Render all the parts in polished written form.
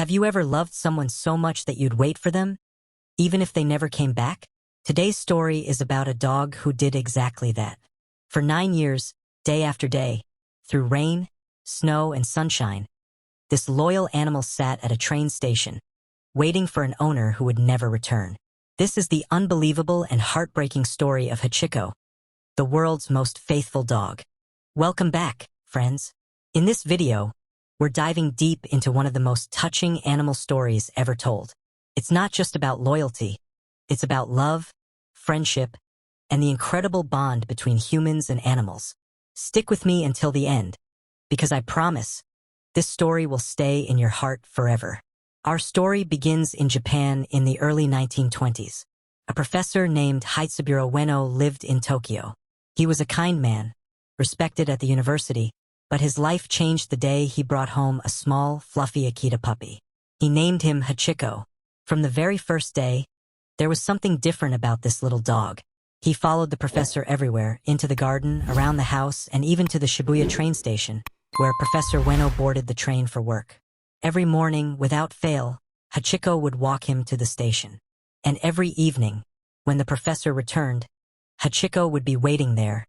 Have you ever loved someone so much that you'd wait for them, even if they never came back? Today's story is about a dog who did exactly that. For 9 years, day after day, through rain, snow, and sunshine, this loyal animal sat at a train station, waiting for an owner who would never return. This is the unbelievable and heartbreaking story of Hachiko, the world's most faithful dog. Welcome back, friends. In this video, we're diving deep into one of the most touching animal stories ever told. It's not just about loyalty, it's about love, friendship, and the incredible bond between humans and animals. Stick with me until the end, because I promise, this story will stay in your heart forever. Our story begins in Japan in the early 1920s. A professor named Hachiko lived in Tokyo. He was a kind man, respected at the university, but his life changed the day he brought home a small, fluffy Akita puppy. He named him Hachiko. From the very first day, there was something different about this little dog. He followed the professor everywhere, into the garden, around the house, and even to the Shibuya train station, where Professor Ueno boarded the train for work. Every morning, without fail, Hachiko would walk him to the station. And every evening, when the professor returned, Hachiko would be waiting there,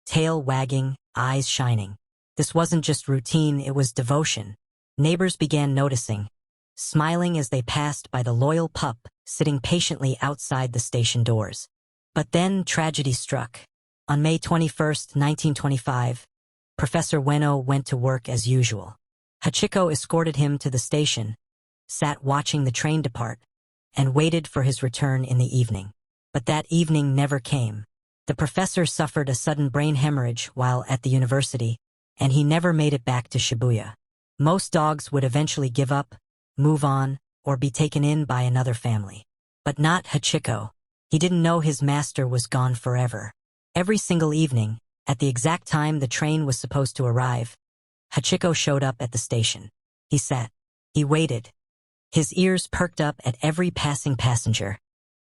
tail wagging, eyes shining. This wasn't just routine, it was devotion. Neighbors began noticing, smiling as they passed by the loyal pup sitting patiently outside the station doors. But then tragedy struck. On May 21, 1925, Professor Ueno went to work as usual. Hachiko escorted him to the station, sat watching the train depart, and waited for his return in the evening. But that evening never came. The professor suffered a sudden brain hemorrhage while at the university, and he never made it back to Shibuya. Most dogs would eventually give up, move on, or be taken in by another family. But not Hachiko. He didn't know his master was gone forever. Every single evening, at the exact time the train was supposed to arrive, Hachiko showed up at the station. He sat. He waited. His ears perked up at every passing passenger,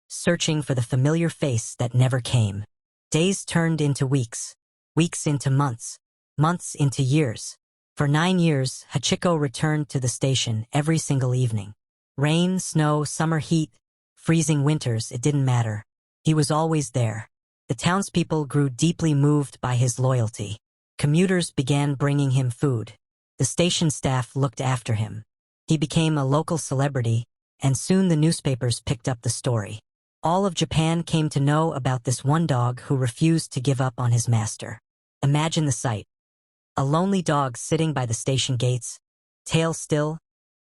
searching for the familiar face that never came. Days turned into weeks, weeks into months, months into years. For 9 years, Hachiko returned to the station every single evening. Rain, snow, summer heat, freezing winters, it didn't matter. He was always there. The townspeople grew deeply moved by his loyalty. Commuters began bringing him food. The station staff looked after him. He became a local celebrity, and soon the newspapers picked up the story. All of Japan came to know about this one dog who refused to give up on his master. Imagine the sight. A lonely dog sitting by the station gates, tail still,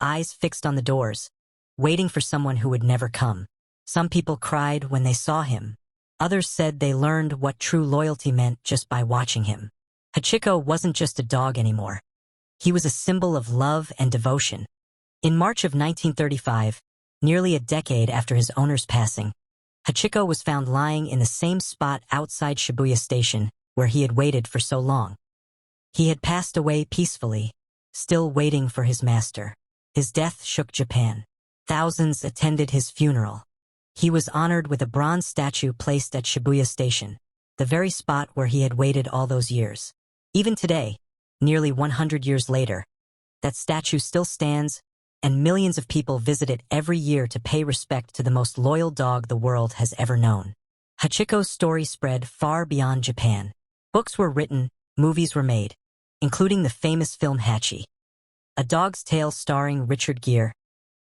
eyes fixed on the doors, waiting for someone who would never come. Some people cried when they saw him. Others said they learned what true loyalty meant just by watching him. Hachiko wasn't just a dog anymore. He was a symbol of love and devotion. In March of 1935, nearly a decade after his owner's passing, Hachiko was found lying in the same spot outside Shibuya Station where he had waited for so long. He had passed away peacefully, still waiting for his master. His death shook Japan. Thousands attended his funeral. He was honored with a bronze statue placed at Shibuya Station, the very spot where he had waited all those years. Even today, nearly 100 years later, that statue still stands, and millions of people visit it every year to pay respect to the most loyal dog the world has ever known. Hachiko's story spread far beyond Japan. Books were written, movies were made, including the famous film Hachi, A Dog's Tale starring Richard Gere,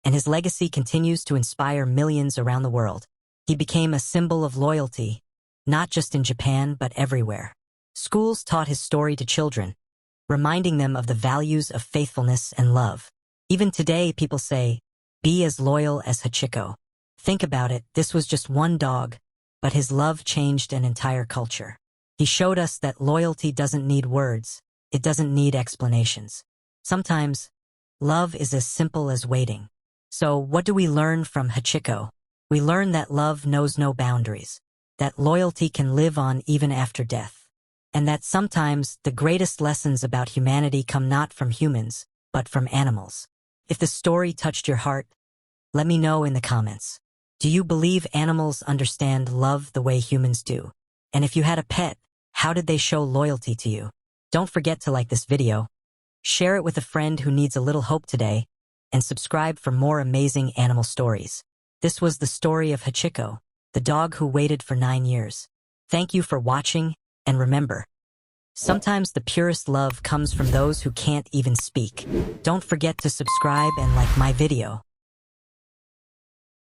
and his legacy continues to inspire millions around the world. He became a symbol of loyalty, not just in Japan but everywhere. Schools taught his story to children, reminding them of the values of faithfulness and love. Even today, people say, be as loyal as Hachiko. Think about it, this was just one dog, but his love changed an entire culture. He showed us that loyalty doesn't need words, it doesn't need explanations. Sometimes, love is as simple as waiting. So, what do we learn from Hachiko? We learn that love knows no boundaries, that loyalty can live on even after death, and that sometimes the greatest lessons about humanity come not from humans, but from animals. If the story touched your heart, let me know in the comments. Do you believe animals understand love the way humans do? And if you had a pet, how did they show loyalty to you? Don't forget to like this video, share it with a friend who needs a little hope today, and subscribe for more amazing animal stories. This was the story of Hachiko, the dog who waited for 9 years. Thank you for watching, and remember, sometimes the purest love comes from those who can't even speak. Don't forget to subscribe and like my video.